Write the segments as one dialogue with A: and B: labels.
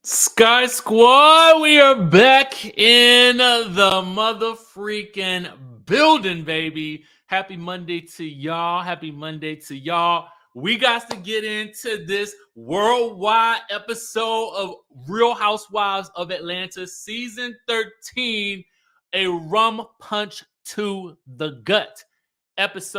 A: Sky Squad, we are back in the mother freaking building, baby. Happy Monday to y'all. Happy Monday to y'all. We got to get into this worldwide episode of Real Housewives of Atlanta, season 13, a rum punch to the gut. It's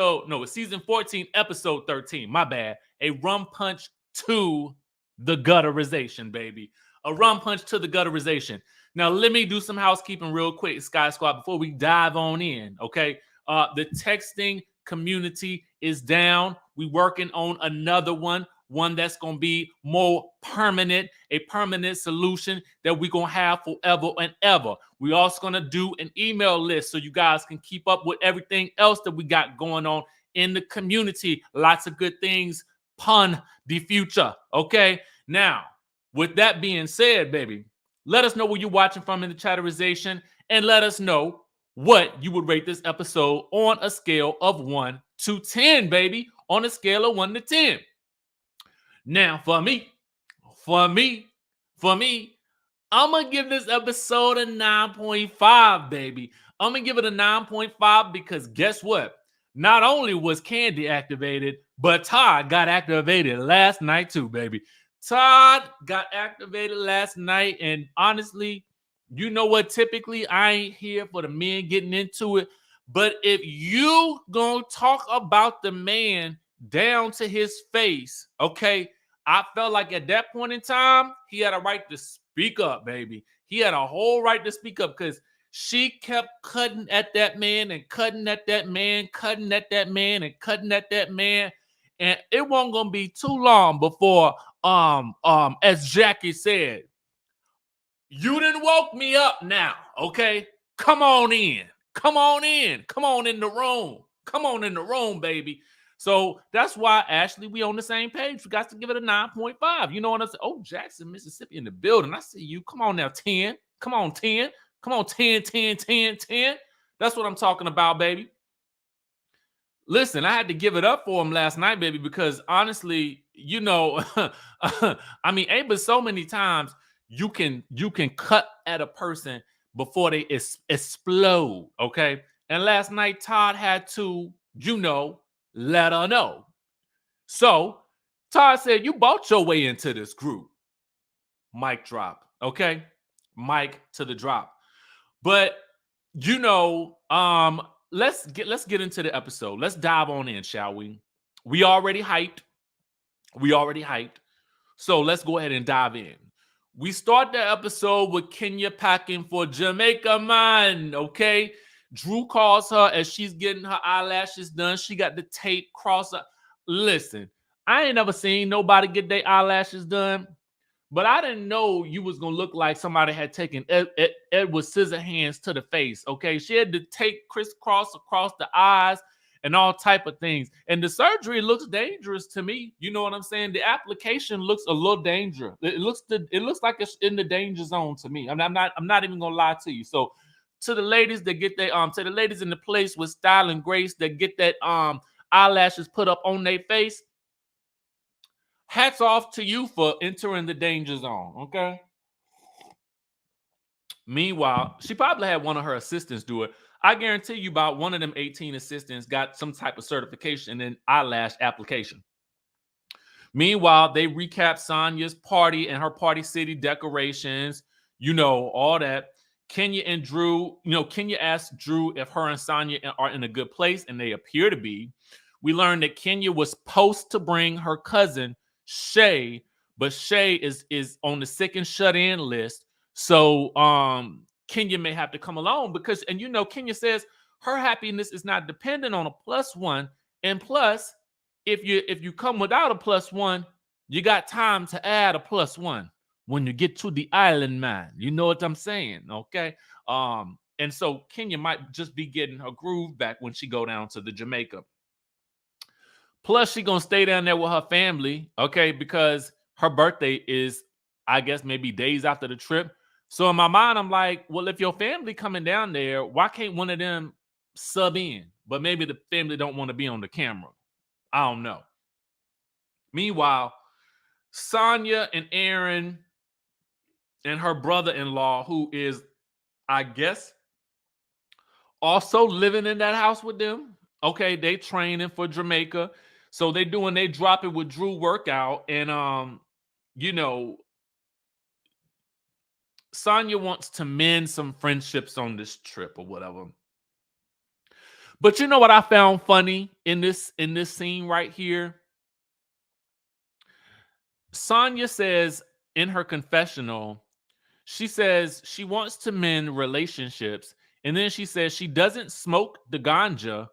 A: season 14, episode 13. My bad. A rum punch to the gutterization, baby. A rum punch to the gutterization. Now, let me do some housekeeping real quick, Sky Squad, before we dive on in, okay? The texting community is down. We working on another one that's going to be more permanent, a permanent solution that we're going to have forever and ever. We also going to do an email list so you guys can keep up with everything else that we got going on in the community. Lots of good things, pun the future, okay? Now, with that being said, baby, let us know where you're watching from in the chatterization and let us know what you would rate this episode on a scale of 1 to 10, baby. On a scale of 1 to 10. Now, for me, I'm going to give this episode a 9.5, baby. I'm going to give it a 9.5 because guess what? Not only was Kandi activated, but Todd got activated last night too, baby. Todd got activated last night, and honestly, you know what? Typically, I ain't here for the men getting into it, but if you gonna talk about the man down to his face, okay, I felt like at that point in time, he had a right to speak up, baby. He had a whole right to speak up because she kept cutting at that man and cutting at that man, cutting at that man and cutting at that man. And it wasn't gonna be too long before as Jackie said, you done woke me up now, okay? Come on in. Come on in. Come on in the room. Come on in the room, baby. So that's why, Ashley, we on the same page. We got to give it a 9.5. You know what I'm saying? Oh, Jackson, Mississippi in the building. I see you. Come on now, 10. Come on, 10. Come on, 10, 10, 10, 10. That's what I'm talking about, baby. Listen, I had to give it up for him last night, baby, because honestly, you know, I mean, but so many times you can cut at a person before they explode, okay? And last night, Todd had to, you know, let her know. So Todd said, "You bought your way into this group." Mic drop, okay? Mic to the drop. But you know, let's get into the episode. Let's dive on in, shall we? We already hyped. So let's go ahead and dive in. We start the episode with Kenya packing for Jamaica, man. Okay. Drew calls her as she's getting her eyelashes done. She got the tape cross up. Listen, I ain't never seen nobody get their eyelashes done, but I didn't know you was gonna look like somebody had taken Edward Scissorhands to the face. Okay, she had to take crisscross across the eyes and all type of things. And the surgery looks dangerous to me. You know what I'm saying? The application looks a little dangerous. It looks like it's in the danger zone to me. I'm not even gonna lie to you. So to the ladies that get their to the ladies in the place with style and grace that get that eyelashes put up on their face, hats off to you for entering the danger zone, okay? Meanwhile, she probably had one of her assistants do it. I guarantee you about one of them 18 assistants got some type of certification in eyelash application. Meanwhile, they recap Sanya's party and her party city decorations, you know, all that. Kenya and Drew, you know, Kenya asked Drew if her and Sanya are in a good place, and they appear to be. We learned that Kenya was supposed to bring her cousin Shay, but Shay is on the sick and shut in list. So Kenya may have to come along because, and you know, Kenya says her happiness is not dependent on a plus one. And plus, if you come without a plus one, you got time to add a plus one when you get to the island, man. You know what I'm saying? Okay. And so Kenya might just be getting her groove back when she go down to the Jamaica. Plus, she gonna stay down there with her family, okay, because her birthday is, I guess, maybe days after the trip. So in my mind, I'm like, well, if your family coming down there, why can't one of them sub in? But maybe the family don't want to be on the camera. I don't know. Meanwhile, Sanya and Aaron and her brother-in-law, who is, I guess, also living in that house with them. Okay, they training for Jamaica. So they drop it with Drew workout. And you know, Sanya wants to mend some friendships on this trip or whatever. But you know what I found funny in this scene right here? Sanya says in her confessional, she says she wants to mend relationships. And then she says she doesn't smoke the ganja,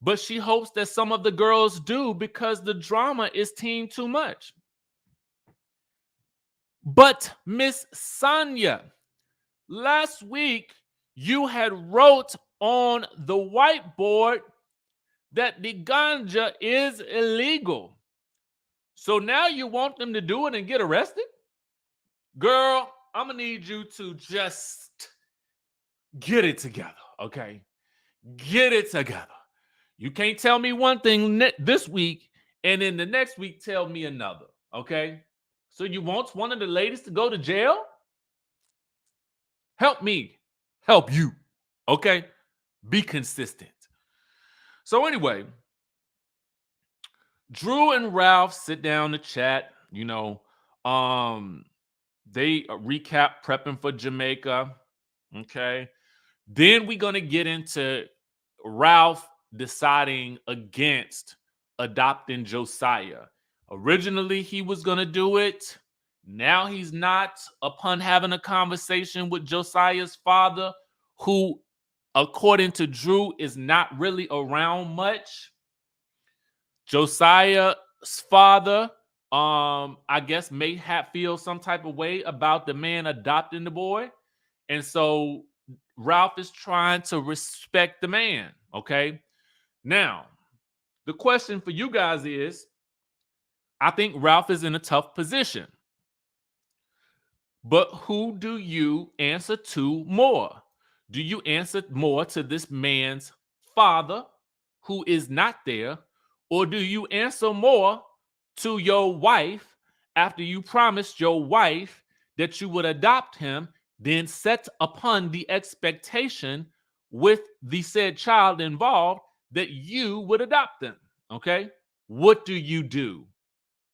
A: but she hopes that some of the girls do because the drama is teen too much. But Miss Sanya, last week you had wrote on the whiteboard that the ganja is illegal. So now you want them to do it and get arrested? Girl, I'm gonna need you to just get it together, okay? Get it together. You can't tell me one thing this week and then the next week tell me another, okay? So you want one of the ladies to go to jail? Help me help you, okay? Be consistent. So anyway, Drew and Ralph sit down to chat, they recap prepping for Jamaica, okay? Then we're going to get into Ralph deciding against adopting Josiah. Originally, he was going to do it. Now he's not, upon having a conversation with Josiah's father, who, according to Drew, is not really around much. Josiah's father, I guess, may feel some type of way about the man adopting the boy. And so Ralph is trying to respect the man, okay? Now, the question for you guys is, I think Ralph is in a tough position. But who do you answer to more? Do you answer more to this man's father who is not there? Or do you answer more to your wife after you promised your wife that you would adopt him, then set upon the expectation with the said child involved that you would adopt them? Okay? What do you do?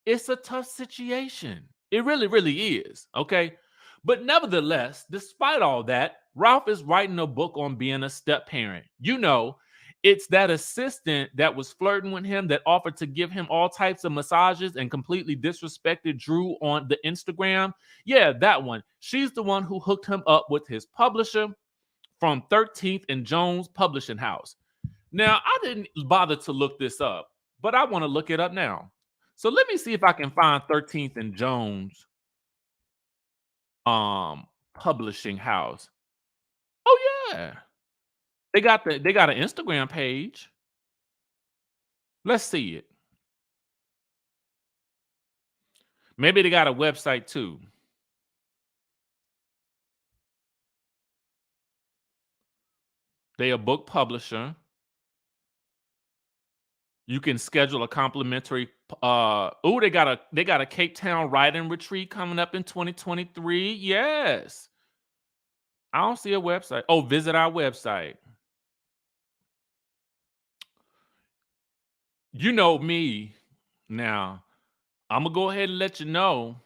A: It's a tough situation. It really, really is. Okay. But nevertheless, despite all that, Ralph is writing a book on being a step parent. It's that assistant that was flirting with him that offered to give him all types of massages and completely disrespected Drew on the Instagram. Yeah, that one. She's the one who hooked him up with his publisher from 13th and Jones Publishing House. Now, I didn't bother to look this up, but I want to look it up now. So let me see if I can find 13th and Jones Publishing House. Oh yeah. They got an Instagram page. Let's see it. Maybe they got a website too. They a book publisher. You can schedule a complimentary they got a Cape Town writing retreat coming up in 2023. Yes. I don't see a website. Oh, visit our website. You know me now. I'm gonna go ahead and let you know.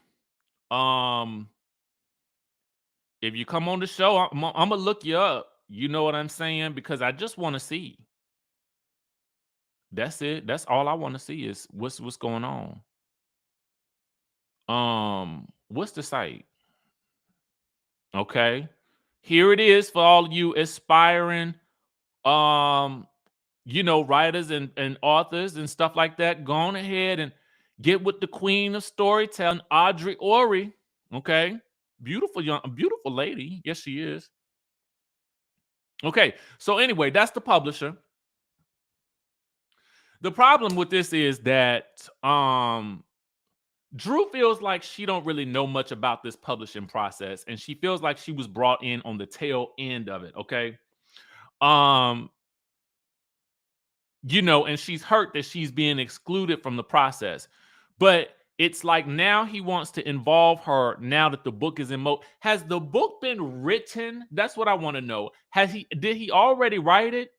A: If you come on the show, I'm gonna look you up. You know what I'm saying? Because I just want to see. That's it. That's all I want to see is what's going on. What's the site? Okay. Here it is for all you aspiring writers and authors and stuff like that. Go on ahead and get with the queen of storytelling, Audrey Ori. Okay. Beautiful lady. Yes, she is. Okay. So anyway, that's the publisher. The problem with this is that Drew feels like she don't really know much about this publishing process, and she feels like she was brought in on the tail end of it. Okay. And she's hurt that she's being excluded from the process. But it's like now he wants to involve her now that the book is in Has the book been written? That's what I want to know. Did he already write it?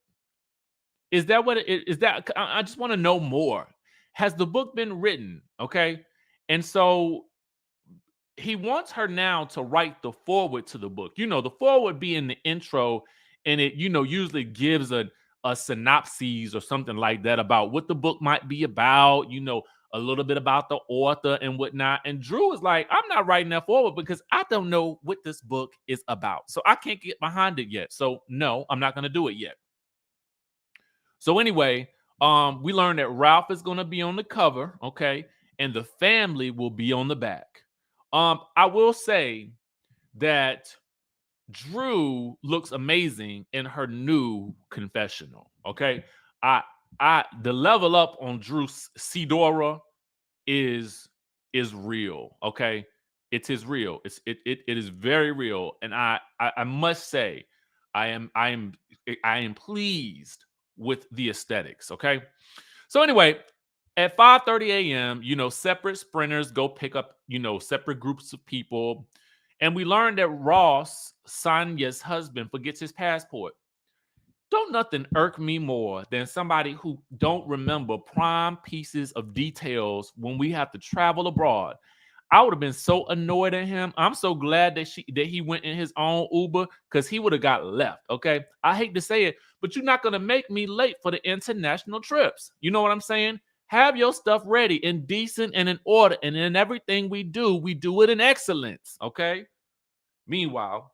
A: Is that what it is? That I just want to know more. Has the book been written? Okay. And so he wants her now to write the foreword to the book. The foreword being the intro, and it, usually gives a synopsis or something like that about what the book might be about, a little bit about the author and whatnot. And Drew is like, I'm not writing that forward because I don't know what this book is about. So I can't get behind it yet. So no, I'm not going to do it yet. So anyway, we learned that Ralph is going to be on the cover, okay, and the family will be on the back. I will say that Drew looks amazing in her new confessional. Okay, the level up on Drew Sidora is real. Okay, it is real. It is very real, and I must say, I am pleased with the aesthetics. Okay, so anyway, at 5:30 a.m., separate sprinters go pick up, separate groups of people. And we learned that Ross, Sanya's husband, forgets his passport. Don't nothing irk me more than somebody who don't remember prime pieces of details when we have to travel abroad. I would have been so annoyed at him. I'm so glad that he went in his own Uber, because he would have got left. Okay. I hate to say it, but you're not going to make me late for the international trips. You know what I'm saying? Have your stuff ready in decent and in order. And in everything we do it in excellence. Okay. Meanwhile,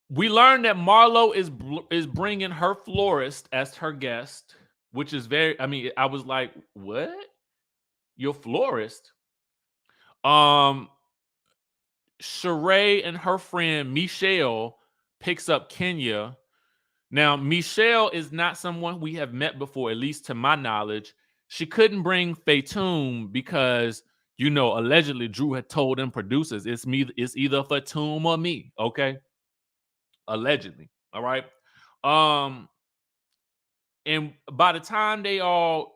A: we learned that Marlo is bringing her florist as her guest, which is very. I mean, I was like, "What? Your florist?" Sheree and her friend Michelle picks up Kenya. Now, Michelle is not someone we have met before, at least to my knowledge. She couldn't bring Fatum because, allegedly Drew had told them producers, it's either Fatum or me, okay? Allegedly, all right? And by the time they all,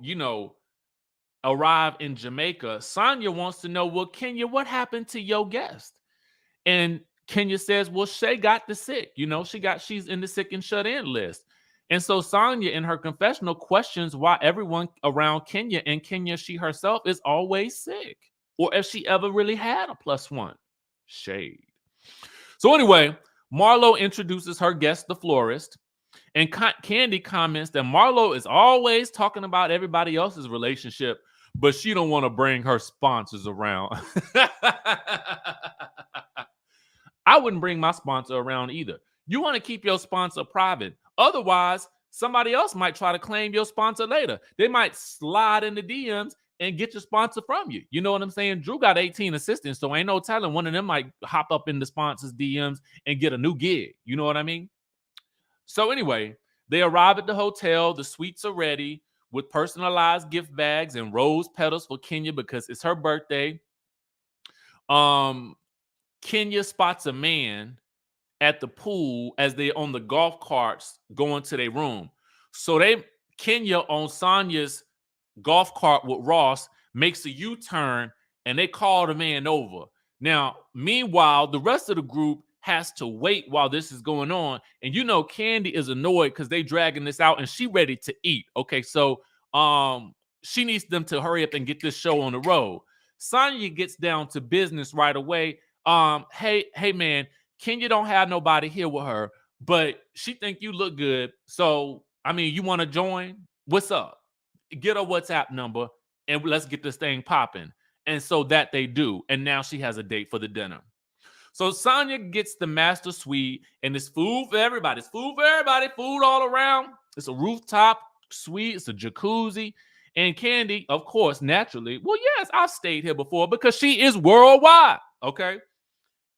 A: arrive in Jamaica, Sanya wants to know, well, Kenya, what happened to your guest? And Kenya says, well, Shay got the sick. She's in the sick and shut in list. And so Sanya in her confessional questions why everyone around Kenya and Kenya, she herself, is always sick, or if she ever really had a +1. Shade. So anyway, Marlo introduces her guest, the florist, and Kandi comments that Marlo is always talking about everybody else's relationship, but she don't want to bring her sponsors around. I wouldn't bring my sponsor around either. You want to keep your sponsor private. Otherwise, somebody else might try to claim your sponsor later. They might slide in the DMs and get your sponsor from you. You know what I'm saying? Drew got 18 assistants, so ain't no telling one of them might hop up in the sponsor's DMs and get a new gig. You know what I mean? So anyway, they arrive at the hotel. The suites are ready with personalized gift bags and rose petals for Kenya because it's her birthday. Kenya spots a man at the pool as they're on the golf carts going to their room. So Kenya on Sanya's golf cart with Ross makes a U-turn and they call the man over. Now, meanwhile, the rest of the group has to wait while this is going on. And Kandi is annoyed because they dragging this out and she ready to eat. Okay, so she needs them to hurry up and get this show on the road. Sanya gets down to business right away. Hey man, Kenya don't have nobody here with her, but she think you look good. So, I mean, you want to join? What's up? Get her WhatsApp number and let's get this thing popping. And so that they do. And now she has a date for the dinner. So Sanya gets the master suite and it's food for everybody. It's food for everybody, food all around. It's a rooftop suite. It's a jacuzzi. And Kandi, of course, naturally, well, yes, I've stayed here before because she is worldwide. Okay.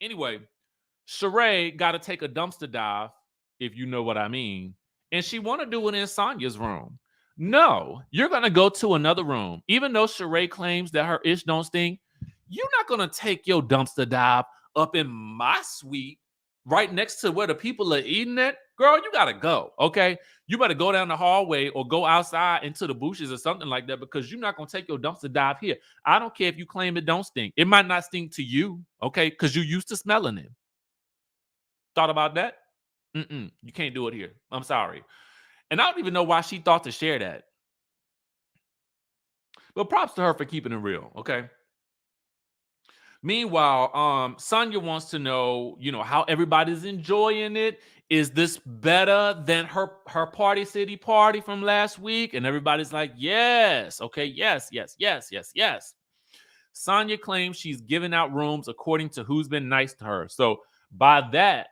A: Anyway, Sheree got to take a dumpster dive, if you know what I mean. And she want to do it in Sanya's room. No, you're going to go to another room. Even though Sheree claims that her ish don't stink, you're not going to take your dumpster dive up in my suite right next to where the people are eating at. girl, you gotta go. Okay, you better go down the hallway or go outside into the bushes or something like that, because you're not gonna take your dumpster dive here. I don't care if you claim it don't stink. It might not stink to you, okay, because you used to smelling it. Thought about that? You can't do it here. I'm sorry. And I don't even know why she thought to share that. But props to her for keeping it real, okay? Meanwhile, Sanya wants to know, how everybody's enjoying it. Is this better than her Party City party from last week? And everybody's like, yes. Okay, yes, yes, yes, yes, yes. Sanya claims she's giving out rooms according to who's been nice to her. So by that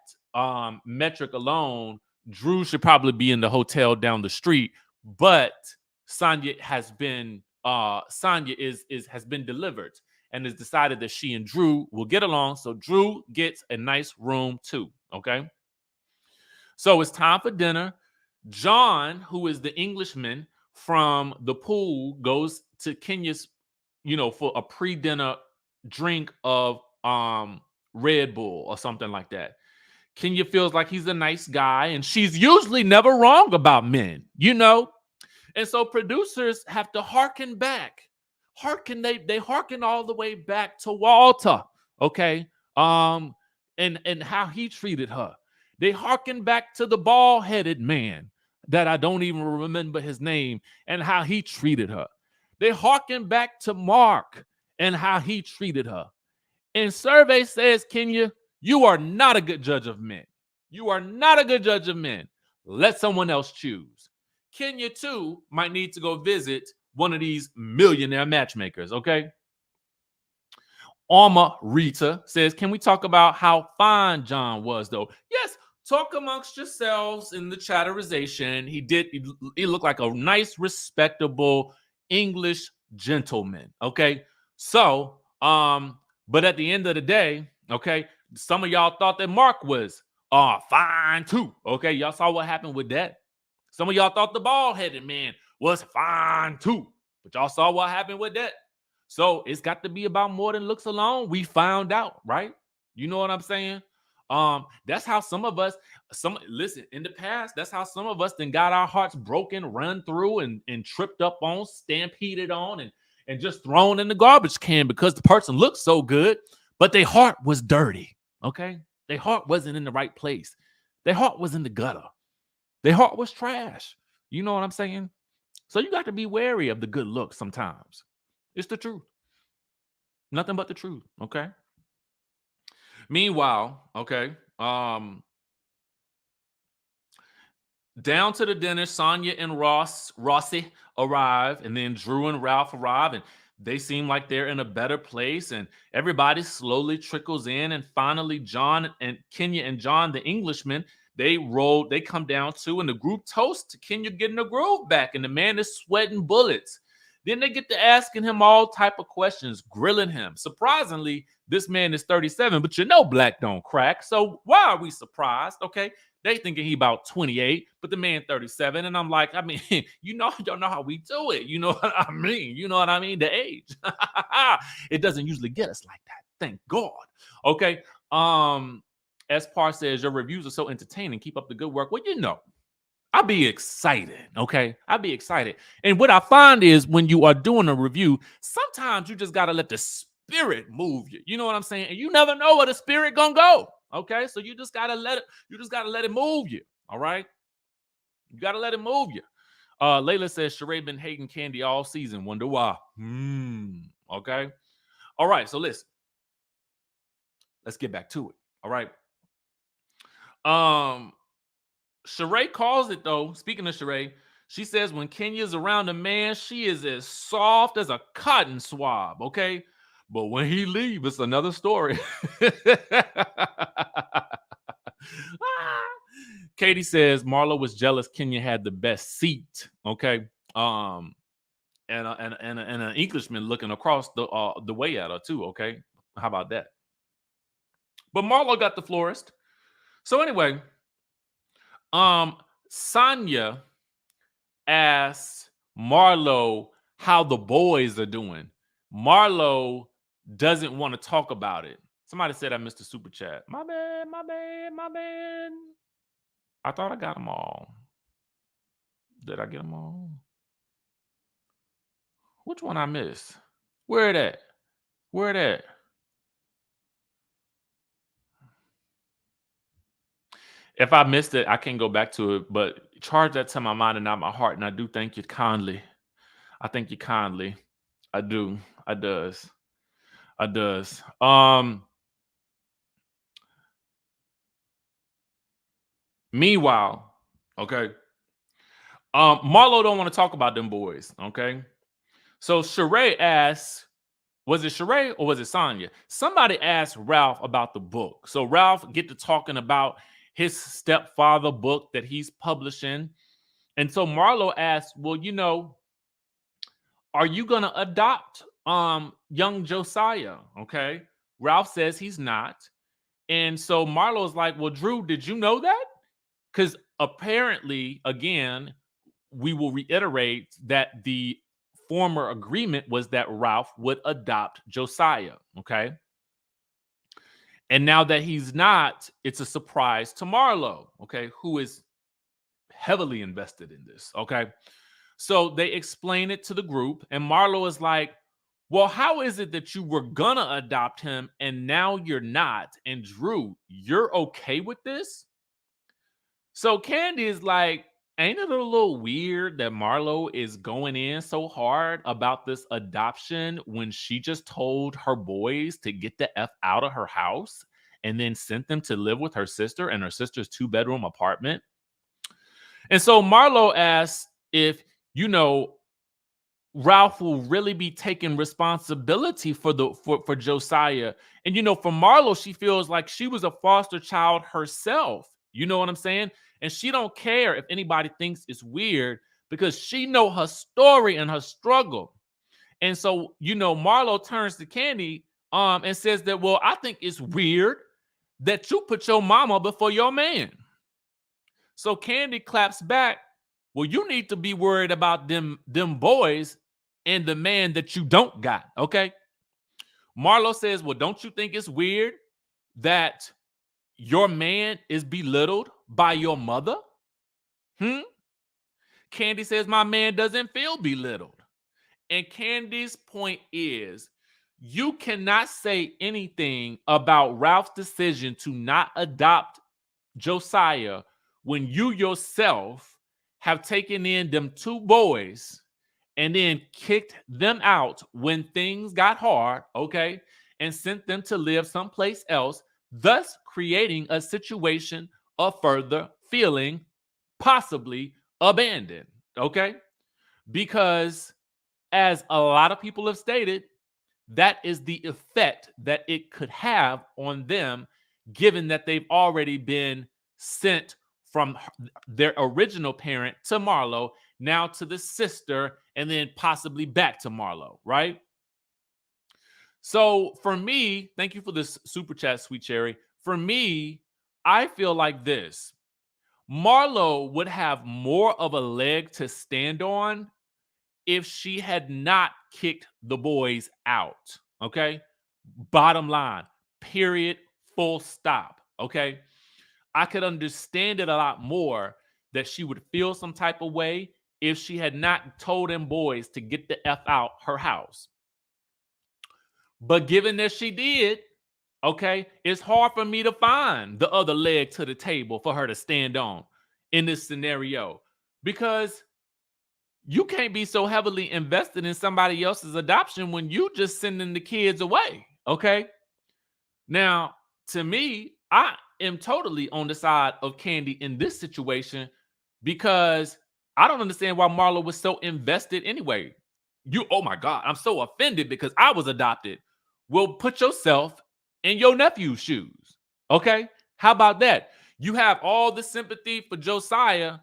A: metric alone, Drew should probably be in the hotel down the street, but Sanya has been has been delivered and has decided that she and Drew will get along. So Drew gets a nice room too. Okay. So it's time for dinner. John, who is the Englishman from the pool, goes to Kenya's, for a pre-dinner drink of Red Bull or something like that. Kenya feels like he's a nice guy, and she's usually never wrong about men, And so producers have to hearken back. They hearken all the way back to Walter, okay? And how he treated her. They hearken back to the bald-headed man that I don't even remember his name and how he treated her. They hearken back to Mark and how he treated her. And survey says, Kenya, you are not a good judge of men. You are not a good judge of men. Let someone else choose. Kenya, too, might need to go visit one of these millionaire matchmakers, okay? Alma Rita says, can we talk about how fine John was, though? Yes, talk amongst yourselves in the chatterization. He looked like a nice, respectable English gentleman, okay? So, but at the end of the day, okay, some of y'all thought that Mark was fine too, okay? Y'all saw what happened with that. Some of y'all thought the bald-headed man was fine too, but y'all saw what happened with that. So it's got to be about more than looks alone. We found out, right? You know what I'm saying? That's how some of us, listen, in the past, that's how some of us then got our hearts broken, run through, and tripped up on, stampeded on, and just thrown in the garbage can because the person looked so good, but their heart was dirty, okay? Their heart wasn't in the right place. Their heart was in the gutter. Their heart was trash. You know what I'm saying? So you got to be wary of the good looks sometimes. It's the truth. Nothing but the truth, okay? Meanwhile, okay, down to the dinner, Sanya and Rossi arrive, and then Drew and Ralph arrive, and they seem like they're in a better place, and everybody slowly trickles in, and finally John and Kenya and John, the Englishman, they come down too, and the group toasts to Kenya getting the groove back, and the man is sweating bullets. Then they get to asking him all type of questions, grilling him. Surprisingly, this man is 37, but black don't crack. So why are we surprised? Okay. They thinking he about 28, but the man 37. And I'm like, y'all know how we do it. You know what I mean? You know what I mean? The age. It doesn't usually get us like that. Thank God. Okay. Espar says, your reviews are so entertaining. Keep up the good work. Well, I'll be excited, okay? I'll be excited. And what I find is when you are doing a review, sometimes you just got to let the spirit move you. You know what I'm saying? And you never know where the spirit gonna go, okay? So you just got to let it move you, all right? You got to let it move you. Layla says, Sheree been hating Kandi all season. Wonder why. Okay? All right, so listen. Let's get back to it, all right? Sheree calls it, though. Speaking of Sheree, she says when Kenya's around a man, she is as soft as a cotton swab, okay? But when he leaves, it's another story. Katie says Marlo was jealous Kenya had the best seat, okay? And an Englishman looking across the way at her too, okay? How about that? But Marlo got the florist. So anyway, Sanya asks Marlo how the boys are doing. Marlo doesn't want to talk about it. Somebody said I missed a super chat. My bad. I thought I got them all. Did I get them all? Which one I missed? Where it at? Where it at? If I missed it, I can go back to it, but charge that to my mind and not my heart. And I do thank you kindly. I thank you kindly. I do. I does. I does. Meanwhile, okay. Marlo don't want to talk about them boys. Okay. So Sheree asks, was it Sheree or was it Sanya? Somebody asked Ralph about the book. So Ralph get to talking about his stepfather book that he's publishing. And so Marlo asked, well, are you gonna adopt young Josiah? Okay. Ralph says he's not. And so Marlo's like, well, Drew, did you know that? Because apparently, again, we will reiterate that the former agreement was that Ralph would adopt Josiah. Okay. And now that he's not, it's a surprise to Marlo, okay, who is heavily invested in this. Okay. So they explain it to the group, and Marlo is like, well, how is it that you were gonna adopt him and now you're not? And Drew, you're okay with this? So Kandi is like, ain't it a little weird that Marlo is going in so hard about this adoption when she just told her boys to get the F out of her house and then sent them to live with her sister in her sister's 2-bedroom apartment? And so Marlo asks if, Ralph will really be taking responsibility for Josiah. And for Marlo, she feels like she was a foster child herself. You know what I'm saying? And she don't care if anybody thinks it's weird because she know her story and her struggle. And so, Marlo turns to Kandi and says that, well, I think it's weird that you put your mama before your man. So Kandi claps back. Well, you need to be worried about them boys and the man that you don't got, okay? Marlo says, well, don't you think it's weird that your man is belittled by your mother? Kandi says, my man doesn't feel belittled. And Kandi's point is, you cannot say anything about Ralph's decision to not adopt Josiah when you yourself have taken in them 2 boys and then kicked them out when things got hard, okay, and sent them to live someplace else, thus creating a situation of further feeling possibly abandoned, okay? Because as a lot of people have stated, that is the effect that it could have on them, given that they've already been sent from their original parent to Marlo, now to the sister, and then possibly back to Marlo, right? So for me, thank you for this super chat, Sweet Cherry. For me, I feel like this. Marlo would have more of a leg to stand on if she had not kicked the boys out. Okay. Bottom line, period, full stop. Okay. I could understand it a lot more that she would feel some type of way if she had not told them boys to get the F out her house. But given that she did, okay, it's hard for me to find the other leg to the table for her to stand on in this scenario, because you can't be so heavily invested in somebody else's adoption when you just sending the kids away. Okay. Now, to me, I am totally on the side of Kandi in this situation because I don't understand why Marlo was so invested anyway. Oh my God, I'm so offended because I was adopted. Well, put yourself in your nephew's shoes. Okay. How about that? You have all the sympathy for Josiah.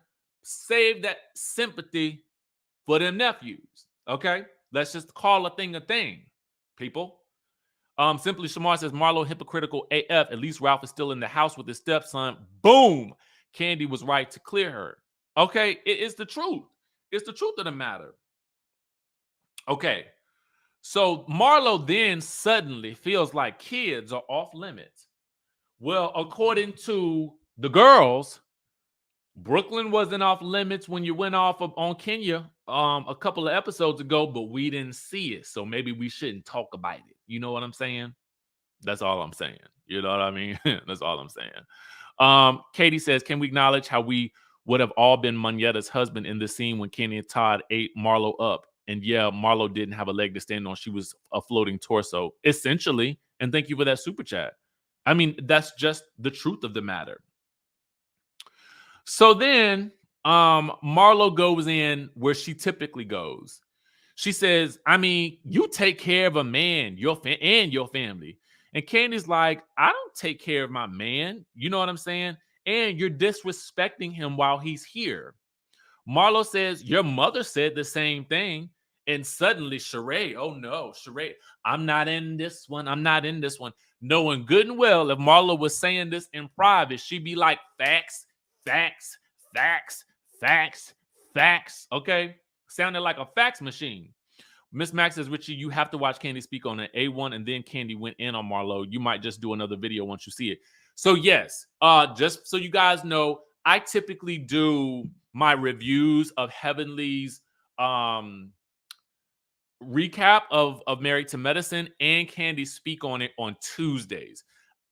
A: Save that sympathy for them nephews. Okay. Let's just call a thing, people. Simply Shamar says Marlo hypocritical AF. At least Ralph is still in the house with his stepson. Boom. Kandi was right to clear her. Okay. It's the truth. It's the truth of the matter. Okay. So Marlo then suddenly feels like kids are off limits. Well, according to the girls, Brooklyn wasn't off limits when you went off on Kenya a couple of episodes ago, but we didn't see it. So maybe we shouldn't talk about it. You know what I'm saying? That's all I'm saying. You know what I mean? That's all I'm saying. Katie says, can we acknowledge how we would have all been Manyetta's husband in the scene when Kenny and Todd ate Marlo up? And yeah, Marlo didn't have a leg to stand on. She was a floating torso, essentially. And thank you for that super chat. I mean, that's just the truth of the matter. So then Marlo goes in where she typically goes. She says, I mean, you take care of a man, and your family. And Candy's like, I don't take care of my man. You know what I'm saying? And you're disrespecting him while he's here. Marlo says, your mother said the same thing. And suddenly Sheree, oh no, Sheree, I'm not in this one. I'm not in this one. Knowing good and well, if Marlo was saying this in private, she'd be like, facts, facts, facts, facts, facts. Okay? Sounded like a fax machine. Miss Max says, Richie, you have to watch Kandi speak on an A1, and then Kandi went in on Marlo. You might just do another video once you see it. So yes, just so you guys know, I typically do my reviews of Heavenly's recap of Married to Medicine and Kandi speak on it on Tuesdays.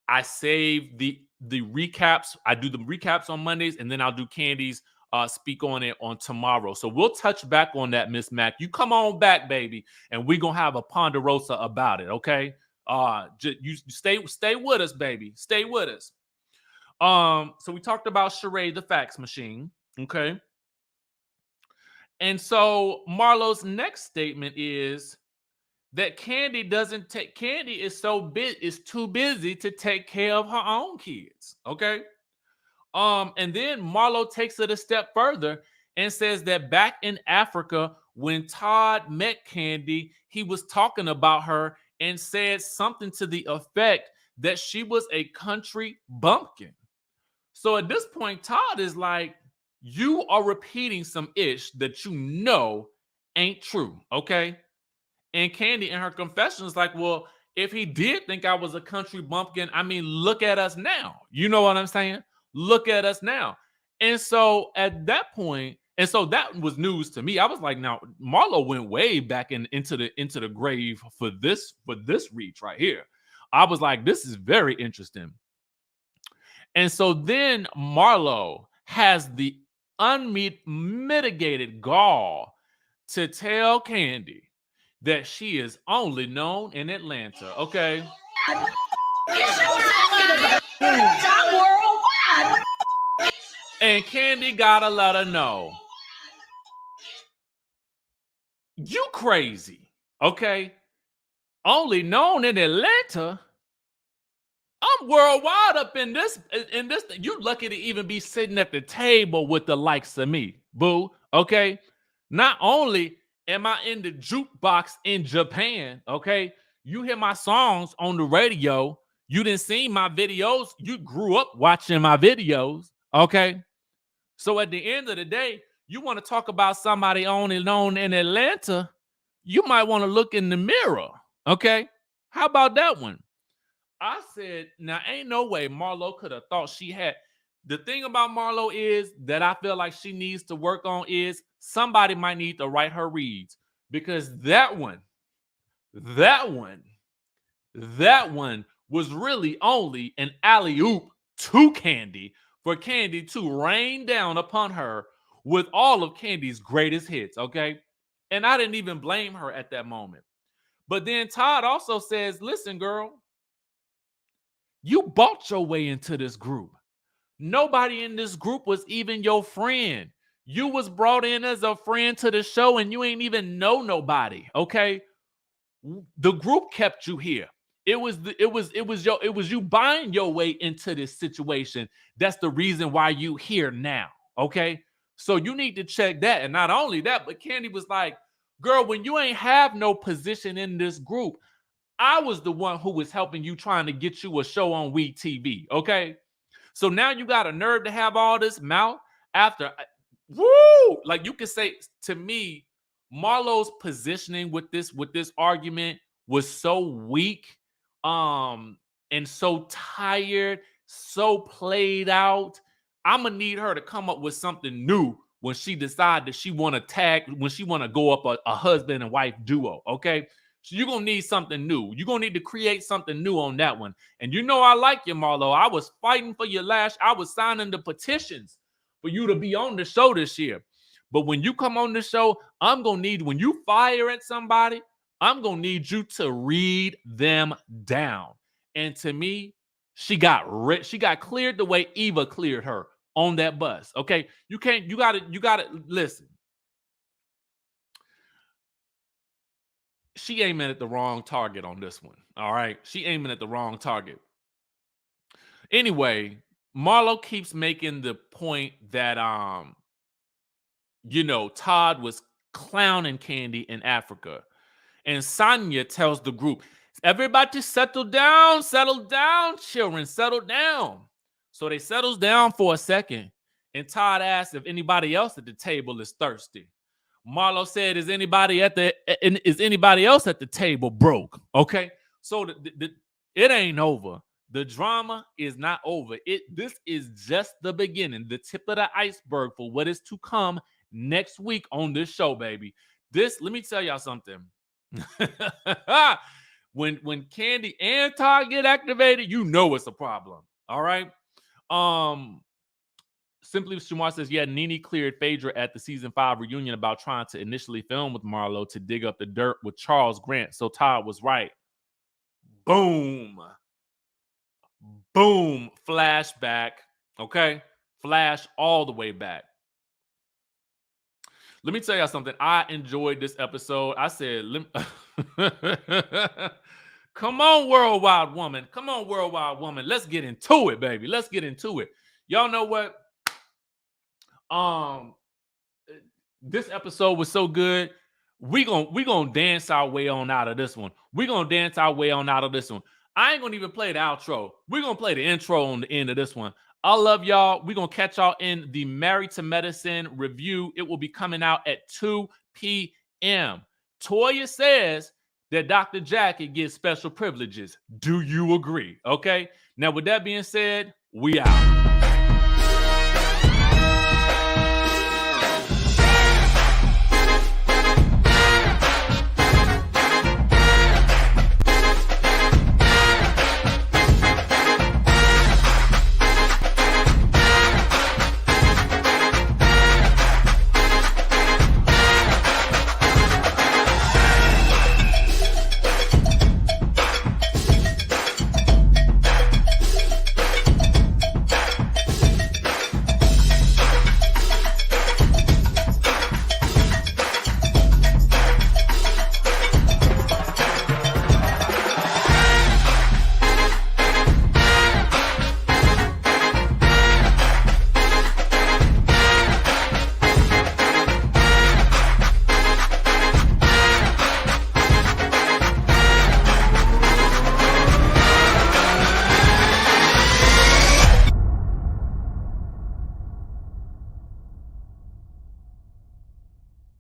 A: I save the recaps. I do the recaps on Mondays, and then I'll do Kandi's speak on it on tomorrow. So we'll touch back on that, Miss Mac. You come on back, baby, and we're gonna have a ponderosa about it, okay? You stay with us, baby. Stay with us. So we talked about Sheree, the fax machine, okay? And so Marlo's next statement is that Kandi is too busy to take care of her own kids, okay? And then Marlo takes it a step further and says that back in Africa, when Todd met Kandi, he was talking about her and said something to the effect that she was a country bumpkin. So at this point, Todd is like, you are repeating some ish that you know ain't true, okay? And Kandi in her confession is like, well, if he did think I was a country bumpkin, I mean, look at us now. You know what I'm saying? Look at us now. And so at that point, and so that was news to me. I was like, now Marlo went way back into the grave for this reach right here. I was like, this is very interesting. And so then Marlo has the unmitigated gall to tell Kandi that she is only known in Atlanta, okay? And Kandi gotta let her know, you crazy, okay? Only known in Atlanta? I'm worldwide up in this. You lucky to even be sitting at the table with the likes of me, boo, okay? Not only am I in the jukebox in Japan, okay? You hear my songs on the radio. You didn't see my videos. You grew up watching my videos, okay? So at the end of the day, you want to talk about somebody only known in Atlanta, you might want to look in the mirror, okay? How about that one? I said, now ain't no way Marlo could have thought she had. The thing about Marlo is that I feel like she needs to work on is somebody might need to write her reads, because that one was really only an alley-oop to Kandi for Kandi to rain down upon her with all of Kandi's greatest hits, okay? And I didn't even blame her at that moment. But then Todd also says, listen, girl, you bought your way into this group. Nobody in this group was even your friend. You was brought in as a friend to the show and you ain't even know nobody, okay? The group kept you here. It was you buying your way into this situation. That's the reason why you here now, okay? So you need to check that. And not only that, but Kandi was like, girl, when you ain't have no position in this group, I was the one who was helping you, trying to get you a show on We TV, okay? So now you got a nerve to have all this mouth after, woo! Like you could say to me, Marlo's positioning with this argument was so weak, and so tired, so played out. I'm gonna need her to come up with something new when she decides that she want to tag, when she want to go up a husband and wife duo. Okay, so you're gonna need something new. You're gonna need to create something new on that one. And you know I like you, Marlo. I was fighting for your last. I was signing the petitions for you to be on the show this year. But when you come on the show, I'm gonna need, when you fire at somebody, I'm gonna need you to read them down. And to me, she got cleared the way Eva cleared her on that bus. Okay, you gotta listen. She aiming at the wrong target on this one. All right, she aiming at the wrong target. Anyway, Marlo keeps making the point that Todd was clowning Kandi in Africa. And Sanya tells the group, everybody settle down, children, settle down. So they settles down for a second. And Todd asks if anybody else at the table is thirsty. Marlo said, is anybody else at the table broke? Okay. So it ain't over. The drama is not over. This is just the beginning, the tip of the iceberg for what is to come next week on this show, baby. Let me tell y'all something. when Kandi and Todd get activated, you know it's a problem. All right. Simply Shamar says, yeah, Nene cleared Phaedra at the season 5 reunion about trying to initially film with Marlo to dig up the dirt with Charles Grant. So Todd was right. Boom. Boom. Flashback. Okay. Flash all the way back. Let me tell y'all something. I enjoyed this episode. I said, come on, worldwide woman. Come on, worldwide woman. Let's get into it, baby. Let's get into it. Y'all know what? This episode was so good. We gonna dance our way on out of this one. We gonna dance our way on out of this one. I ain't gonna even play the outro. We're gonna play the intro on the end of this one. I love y'all. We're going to catch y'all in the Married to Medicine review. It will be coming out at 2 p.m. Toya says that Dr. Jackie gets special privileges. Do you agree? Okay. Now, with that being said, we out.